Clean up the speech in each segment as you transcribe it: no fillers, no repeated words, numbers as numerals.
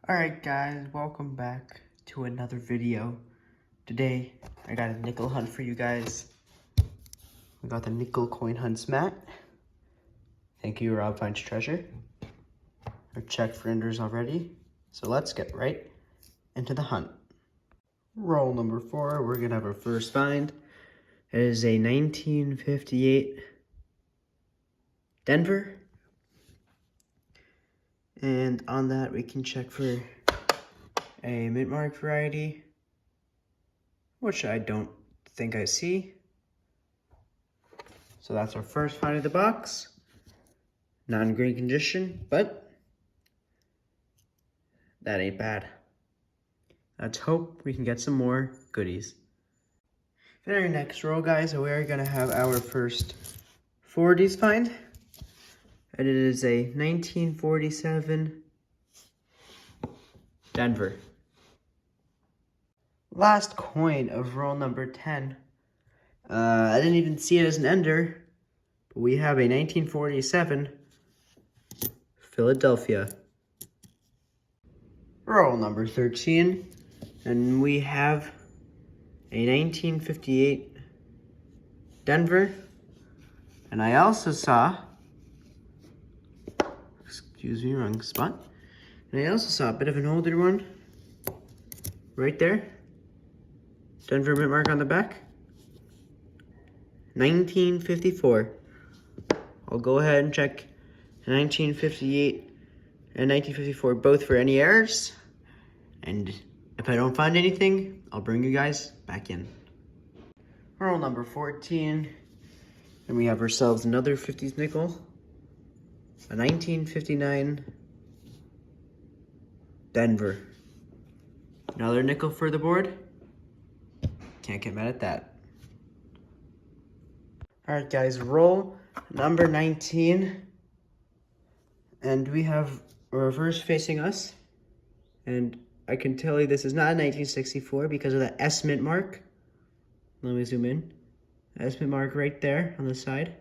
Alright guys, welcome back to another video. Today, I got a nickel hunt for you guys. We got the nickel coin hunts mat. Thank you, Rob Finds Treasure. Our check for enders already. So let's get right into the hunt. Roll number 4, we're gonna have our first find. It is a 1958 Denver. And on that, we can check for a mid-mark variety, which I don't think I see. So that's our first find of the box. Not in great condition, but that ain't bad. Let's hope we can get some more goodies. In our next roll, guys, we are gonna have our first 40s find. And it is a 1947 Denver. Last coin of roll number 10. I didn't even see it as an ender, but we have a 1947 Philadelphia. Roll number 13, and we have a 1958 Denver, and I also saw, excuse me, wrong spot, and I also saw a bit of an older one right there. Denver mint mark on the back. 1954. I'll go ahead and check 1958 and 1954 both for any errors. And if I don't find anything, I'll bring you guys back in. Roll number 14. And we have ourselves another 50s nickel. A 1959 Denver. Another nickel for the board. Can't get mad at that. Alright guys, roll number 19. And we have a reverse facing us. And I can tell you this is not a 1964 because of the S mint mark. Let me zoom in. S mint mark right there on the side.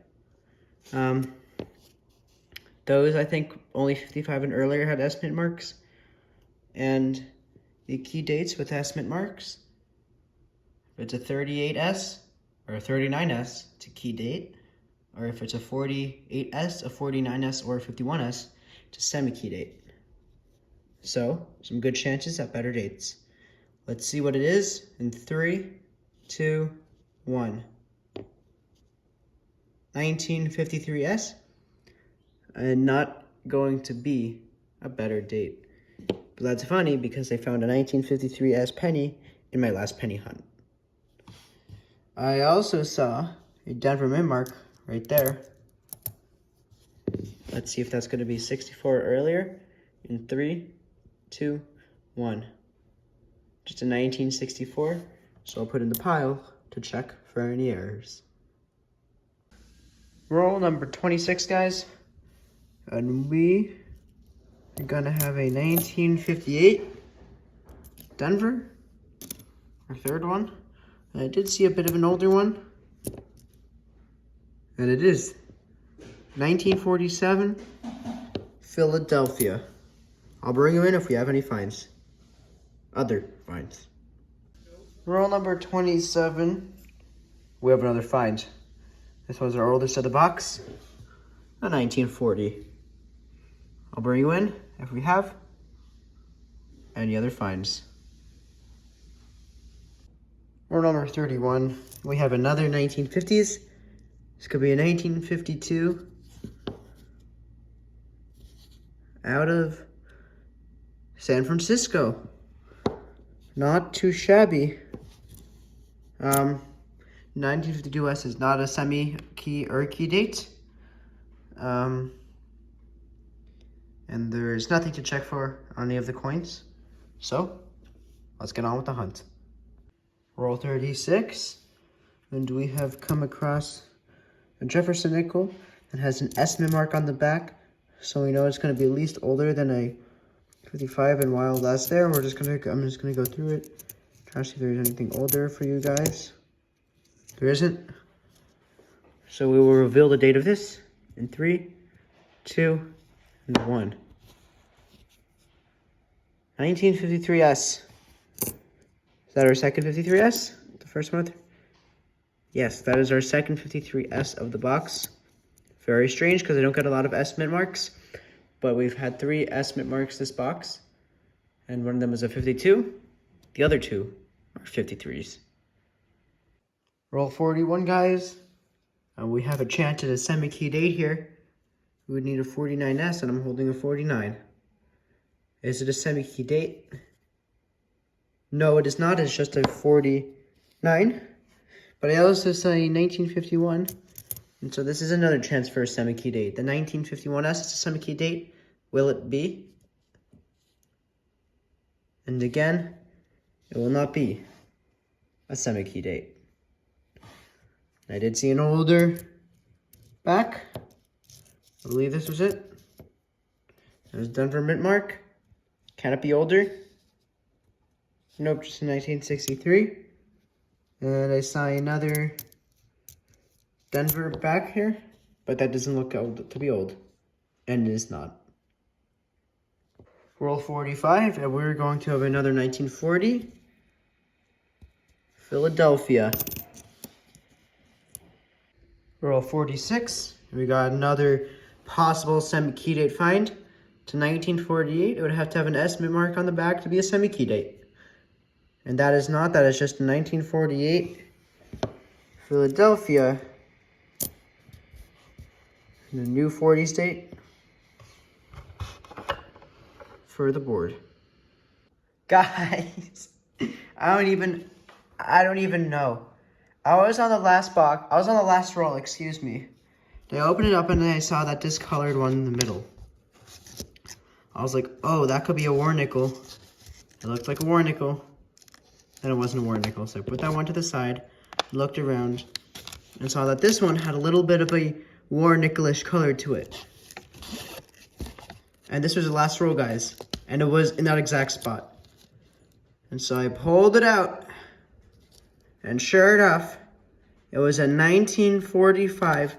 Those, I think, only 55 and earlier had S mint marks. And the key dates with S mint marks. If it's a 38S or a 39S, it's a key date. Or if it's a 48S, a 49S, or a 51S, it's a semi-key date. So, some good chances at better dates. Let's see what it is in 3, 2, 1. 1953S, and not going to be a better date. But that's funny because I found a 1953S penny in my last penny hunt. I also saw a Denver mint mark right there. Let's see if that's going to be 64 or earlier. In 3, 2, 1. Just a 1964. So I'll put in the pile to check for any errors. Roll number 26, guys. And we are going to have a 1958 Denver. Our third one. And I did see a bit of an older one. And it is 1947 Philadelphia. I'll bring you in if we have any finds. Other finds. Roll number 27. We have another find. This one's our oldest of the box. A 1940. I'll bring you in if we have any other finds. Roll number 31. We have another 1950s. This could be a 1952 out of San Francisco. Not too shabby. 1952S is not a semi-key or key date. And there's nothing to check for on any of the coins. So, let's get on with the hunt. Roll 36. And we have come across a Jefferson nickel that has an S mint mark on the back. So we know it's going to be at least older than a 55, and while that's there, I'm just gonna go through it, try to see if there's anything older for you guys. There isn't. So we will reveal the date of this in 3, 2, and 1. 1953S. Is that our second 53S? The first one? Yes, that is our second 53S of the box. Very strange because I don't get a lot of S mint marks. But we've had 3 S mint marks this box. And one of them is a 52. The other 2 are 53s. Roll 41, guys. We have a chance at a semi-key date here. We would need a 49S, and I'm holding a 49. Is it a semi-key date? No, it is not. It's just a 49. But I also say 1951. And so this is another chance for a semi-key date. The 1951S is a semi-key date. Will it be? And again, it will not be a semi-key date. I did see an older back. I believe this was it. It was Denver mint mark. Can it be older? Nope, just in 1963. And I saw another Denver back here, but that doesn't look old to be old. And it is not. Roll 45, and we're going to have another 1940. Philadelphia. Roll 46, we got another possible semi-key date find. To 1948, it would have to have an S mint mark on the back to be a semi-key date. And that is not, that is just 1948. Philadelphia. And a new 40s date for the board. Guys, I don't even know. I was on the last roll, excuse me. I opened it up and then I saw that discolored one in the middle. I was like, oh, that could be a war nickel. It looked like a war nickel. And it wasn't a war nickel, so I put that one to the side, looked around, and saw that this one had a little bit of a war nickelish color to it. And this was the last roll, guys. And it was in that exact spot. And so I pulled it out. And sure enough, it was a 1945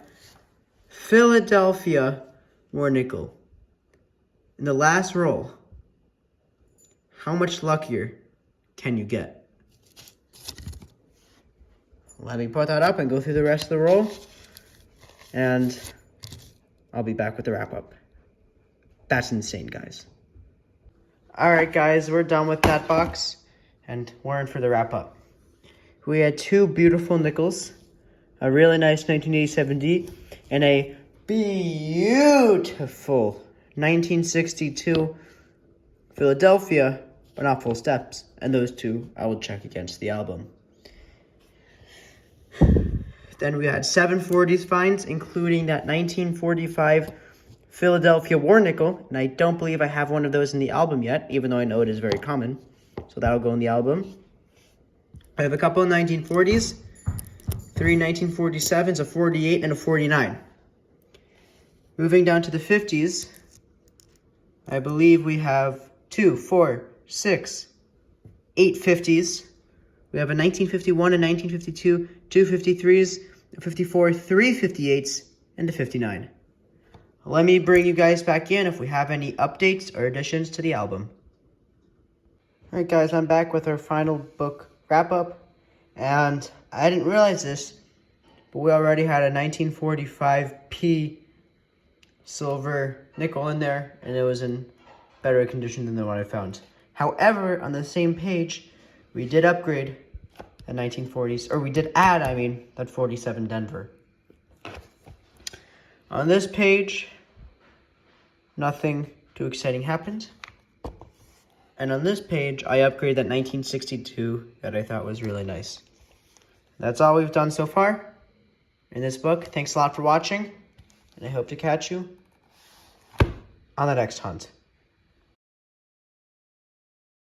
Philadelphia war nickel. In the last roll, how much luckier can you get? Let me put that up and go through the rest of the roll. And I'll be back with the wrap up. That's insane, guys. Alright, guys, we're done with that box. And we're in for the wrap up. We had 2 beautiful nickels, a really nice 1987D, and a beautiful 1962 Philadelphia, but not full steps. And those 2 I will check against the album. Then we had 7 40s finds, including that 1945 Philadelphia war nickel, and I don't believe I have one of those in the album yet, even though I know it is very common. So that'll go in the album. I have a couple of 1940s, 3 1947s, a 48, and a 49. Moving down to the 50s, I believe we have 2, 4, 6, 8 50s. We have a 1951, a 1952, 2 53s, a 54, 3 58s, and a 59. Let me bring you guys back in if we have any updates or additions to the album. Alright guys, I'm back with our final book wrap-up, and I didn't realize this, but we already had a 1945p silver nickel in there, and it was in better condition than the one I found. However, on the same page, we did upgrade a 1940s, or we did add, that 47 Denver. On this page, nothing too exciting happened. And on this page, I upgraded that 1962 that I thought was really nice. That's all we've done so far in this book. Thanks a lot for watching, and I hope to catch you on the next hunt.